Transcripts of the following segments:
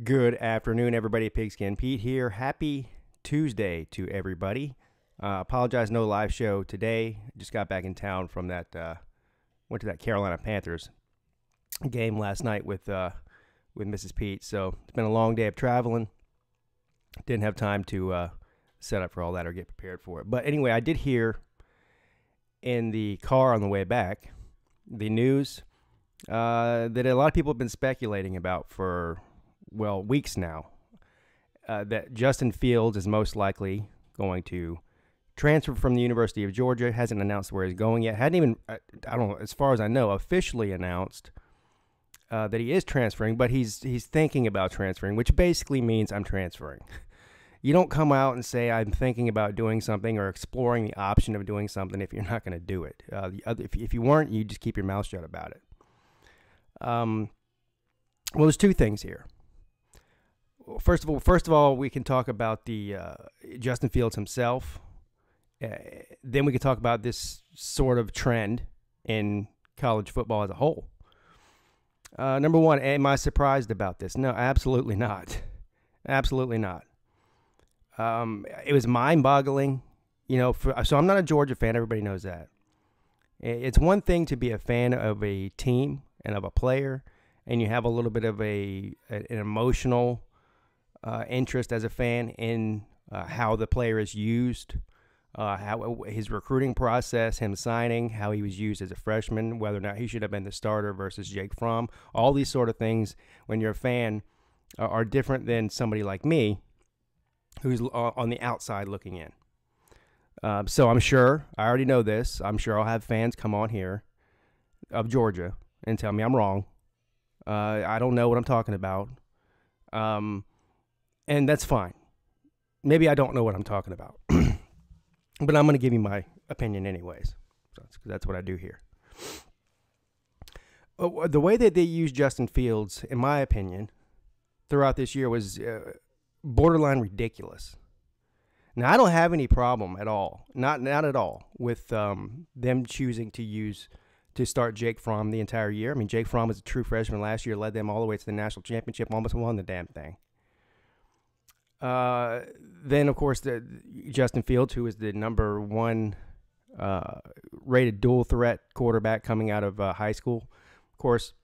Good afternoon, everybody. Pigskin Pete here. Happy Tuesday to everybody. Apologize, no live show today. Just got back in town from went to that Carolina Panthers game last night with Mrs. Pete. So it's been a long day of traveling. Didn't have time to set up for all that or get prepared for it. But anyway, I did hear in the car on the way back the news that a lot of people have been speculating about for weeks now, that Justin Fields is most likely going to transfer from the University of Georgia. Hasn't announced where he's going yet. Hadn't even, I don't know, as far as I know, officially announced that he is transferring, but he's thinking about transferring, which basically means I'm transferring. You don't come out and say I'm thinking about doing something or exploring the option of doing something if you're not going to do it. If you weren't, you just keep your mouth shut about it. Well, there's two things here. First of all, we can talk about the Justin Fields himself. Then we can talk about this sort of trend in college football as a whole. Number one, am I surprised about this? No, absolutely not. Absolutely not. It was mind-boggling, so I'm not a Georgia fan. Everybody knows that. It's one thing to be a fan of a team and of a player, and you have a little bit of an emotional interest as a fan in how the player is used, how his recruiting process, him signing, how he was used as a freshman, whether or not he should have been the starter versus Jake Fromm. All these sort of things, when you're a fan, are different than somebody like me, who's on the outside looking in. So I'm sure, I already know this, I'm sure I'll have fans come on here of Georgia and tell me I'm wrong. I don't know what I'm talking about. And that's fine. Maybe I don't know what I'm talking about. But I'm going to give you my opinion anyways. That's what I do here. The way that they used Justin Fields, in my opinion, throughout this year was borderline ridiculous. Now, I don't have any problem at all, not at all, with them choosing to start Jake Fromm the entire year. I mean, Jake Fromm was a true freshman last year, led them all the way to the national championship, almost won the damn thing. Then, of course, Justin Fields, who is the number one rated dual threat quarterback coming out of high school. Of course,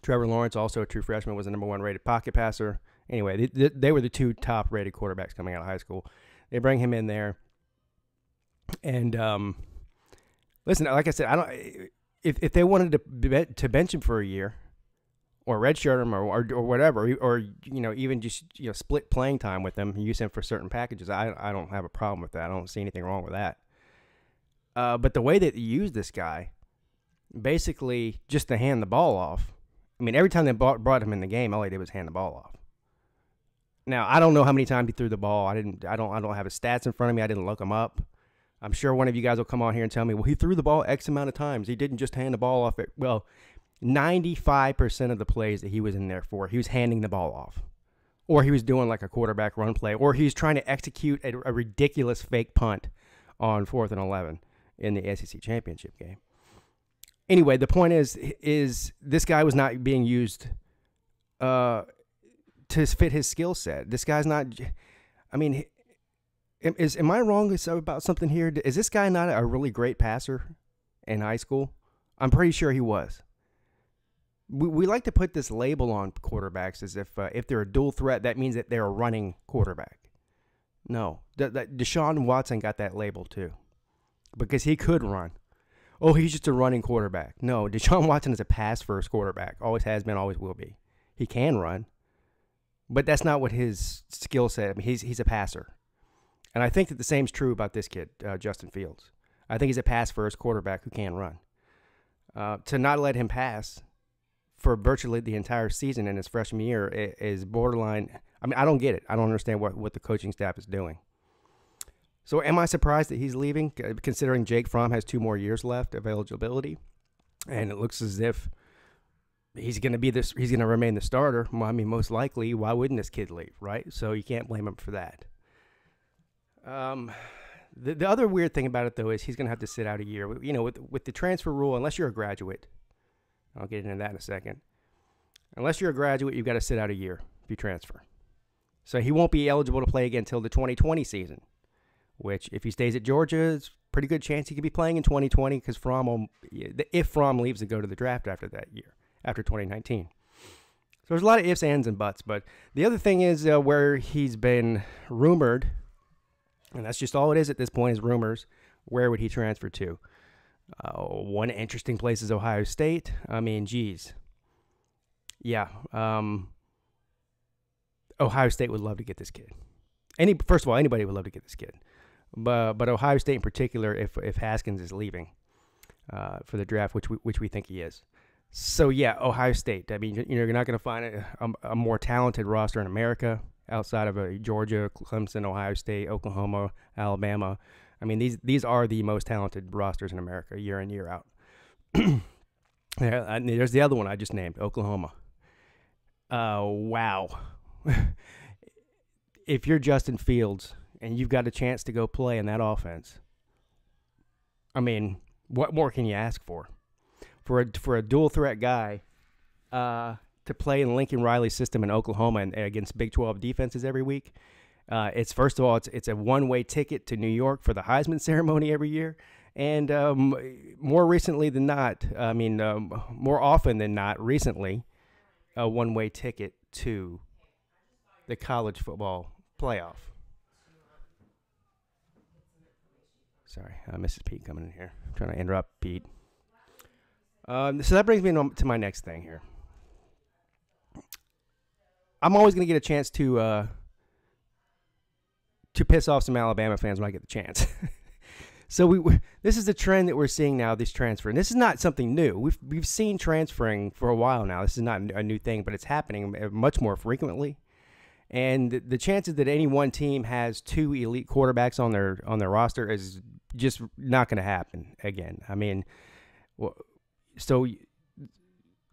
Trevor Lawrence, also a true freshman, was the number one rated pocket passer. Anyway, they were the two top rated quarterbacks coming out of high school. They bring him in there. And listen, like I said, I don't. If they wanted to bench him for a year, or redshirt him, or whatever, or even just split playing time with him and use him for certain packages, I don't have a problem with that. I don't see anything wrong with that. But the way that they use this guy, basically just to hand the ball off. I mean, every time they brought him in the game, all he did was hand the ball off. Now, I don't know how many times he threw the ball. I don't have his stats in front of me. I didn't look them up. I'm sure one of you guys will come on here and tell me, well, he threw the ball X amount of times. He didn't just hand the ball off. 95% of the plays that he was in there for, he was handing the ball off. Or he was doing like a quarterback run play. Or he was trying to execute a ridiculous fake punt on 4th and 11 in the SEC championship game. Anyway, the point is this guy was not being used to fit his skill set. This guy's not, I mean, am I wrong about something here? Is this guy not a really great passer in high school? I'm pretty sure he was. We like to put this label on quarterbacks as if they're a dual threat, that means that they're a running quarterback. No, Deshaun Watson got that label too, because he could run. Oh, he's just a running quarterback. No, Deshaun Watson is a pass-first quarterback. Always has been, always will be. He can run, but that's not what his skill set. I mean, he's a passer. And I think that the same is true about this kid, Justin Fields. I think he's a pass-first quarterback who can run. To not let him pass for virtually the entire season in his freshman year is borderline. I mean, I don't get it. I don't understand what the coaching staff is doing. So am I surprised that he's leaving, considering Jake Fromm has 2 more years left of eligibility, and it looks as if he's going to remain the starter? Well, I mean, most likely, why wouldn't this kid leave, right? So you can't blame him for that. The other weird thing about it, though, is he's going to have to sit out a year. You know, with the transfer rule, unless you're a graduate, I'll get into that in a second. Unless you're a graduate, you've got to sit out a year if you transfer. So he won't be eligible to play again until the 2020 season, which if he stays at Georgia, it's a pretty good chance he could be playing in 2020 because if Fromm leaves to go to the draft after that year, after 2019. So there's a lot of ifs, ands, and buts. But the other thing is where he's been rumored, and that's just all it is at this point is rumors, where would he transfer to? One interesting place is Ohio State. I mean, geez. Yeah. Ohio State would love to get this kid. First of all, anybody would love to get this kid. But Ohio State in particular, if Haskins is leaving for the draft, which we think he is. So, yeah, Ohio State. I mean, you're not going to find a more talented roster in America outside of Georgia, Clemson, Ohio State, Oklahoma, Alabama. I mean, these are the most talented rosters in America year in, year out. There's the other one I just named, Oklahoma. Wow. If you're Justin Fields and you've got a chance to go play in that offense, I mean, what more can you ask for? For a dual threat guy to play in Lincoln Riley's system in Oklahoma and against Big 12 defenses every week, it's first of all it's a one-way ticket to New York for the Heisman ceremony every year, and more recently than not, I mean more often than not, recently, a one-way ticket to the college football playoff. Sorry, Mrs. Pete coming in here. I'm trying to interrupt Pete. So that brings me to my next thing here. I'm always going to get a chance to piss off some Alabama fans when I get the chance. So this is the trend that we're seeing now, this transfer. And this is not something new. We've seen transferring for a while now. This is not a new thing, but it's happening much more frequently. And the chances that any one team has two elite quarterbacks on their roster is just not going to happen again. I mean, so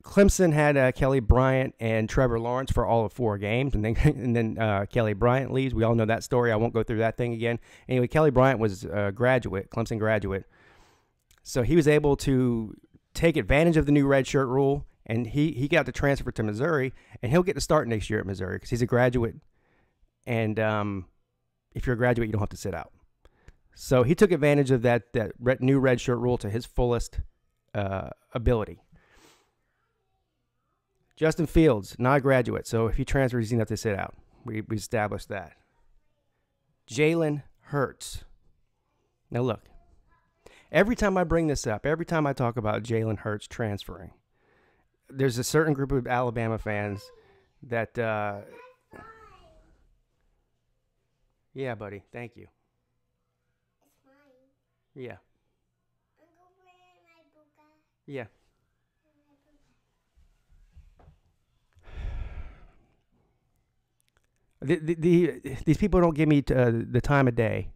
Clemson had Kelly Bryant and Trevor Lawrence for all of 4 games, and then Kelly Bryant leaves. We all know that story. I won't go through that thing again. Anyway, Kelly Bryant was a graduate, Clemson graduate, so he was able to take advantage of the new redshirt rule, and he got to transfer to Missouri, and he'll get to start next year at Missouri because he's a graduate, and if you're a graduate, you don't have to sit out. So he took advantage of that new redshirt rule to his fullest ability. Justin Fields, not a graduate, so if he transfers, he's going to have to sit out. We established that. Jalen Hurts. Now look, every time I bring this up, every time I talk about Jalen Hurts transferring, there's a certain group of Alabama fans that, yeah, buddy, thank you. It's mine. Yeah. Uncle, where my buka? Yeah. These people don't give me the time of day,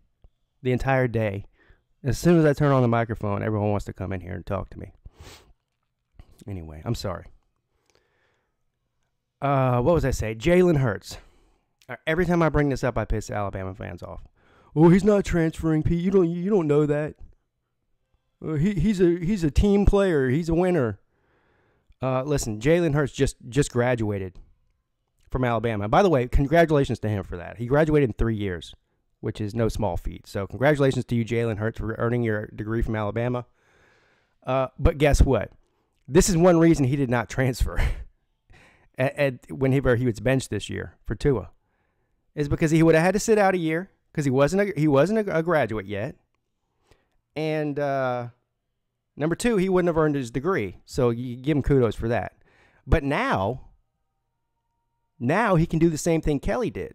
the entire day. As soon as I turn on the microphone, everyone wants to come in here and talk to me. Anyway, I'm sorry. What was I say? Jalen Hurts. Every time I bring this up, I piss Alabama fans off. Oh, he's not transferring, Pete. You don't know that. He's a team player. He's a winner. Listen, Jalen Hurts just graduated from Alabama. By the way, congratulations to him for that. He graduated in 3 years, which is no small feat. So congratulations to you, Jalen Hurts, for earning your degree from Alabama. But guess what? This is one reason he did not transfer whenever he was benched this year for Tua, is because he would have had to sit out a year because he wasn't a graduate yet, and number 2, he wouldn't have earned his degree. So you give him kudos for that. But now he can do the same thing Kelly did,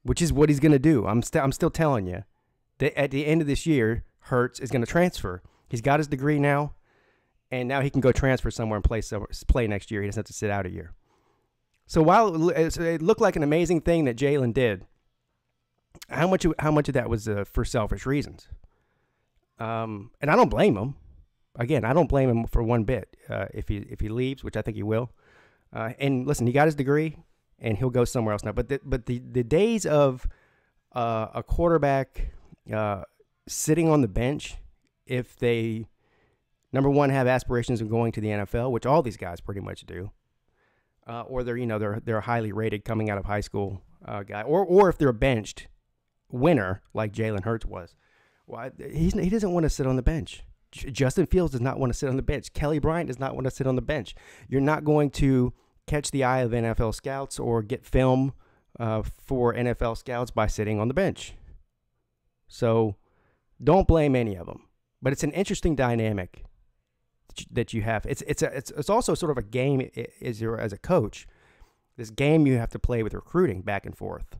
which is what he's going to do. I'm still telling you that at the end of this year, Hurts is going to transfer. He's got his degree now, and now he can go transfer somewhere and play next year. He doesn't have to sit out a year. So while it looked like an amazing thing that Jalen did, how much of that was for selfish reasons? And I don't blame him. Again, I don't blame him for one bit. If he leaves, which I think he will. And listen, he got his degree, and he'll go somewhere else now. But the days of a quarterback sitting on the bench, if they, number one, have aspirations of going to the NFL, which all these guys pretty much do, or they're highly rated coming out of high school guy, or if they're a benched winner like Jalen Hurts was. Why he doesn't want to sit on the bench. Justin Fields does not want to sit on the bench. Kelly Bryant does not want to sit on the bench. You're not going to catch the eye of NFL scouts or get film for NFL scouts by sitting on the bench. So don't blame any of them. But it's an interesting dynamic that you have. It's also sort of a game as a coach. This game you have to play with recruiting back and forth.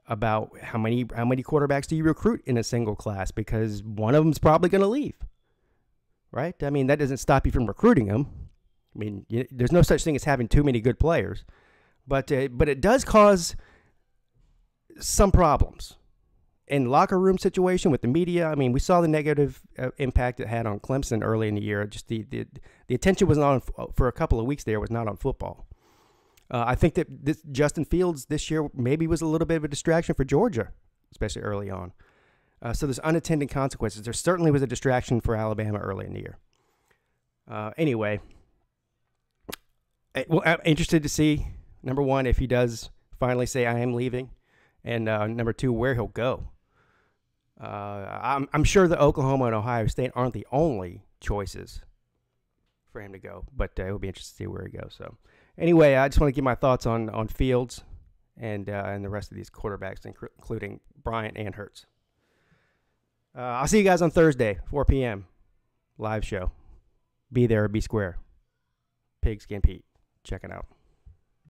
About how many quarterbacks do you recruit in a single class, because one of them's probably going to leave, right? I mean, that doesn't stop you from recruiting them. I mean, there's no such thing as having too many good players, but it does cause some problems in locker room situation with the media. I mean, we saw the negative impact it had on Clemson early in the year. Just the attention was not on, for a couple of weeks there, was not on football. I think that Justin Fields this year maybe was a little bit of a distraction for Georgia, especially early on. So there's unintended consequences. There certainly was a distraction for Alabama early in the year. Anyway, well, I'm interested to see, number one, if he does finally say I am leaving, and number two, where he'll go. I'm sure that Oklahoma and Ohio State aren't the only choices for him to go, but it will be interesting to see where he goes. So anyway, I just want to give my thoughts on Fields and the rest of these quarterbacks, including Bryant and Hurts. I'll see you guys on Thursday, 4 p.m. live show. Be there or be square. Pigskin Pete. Check it out.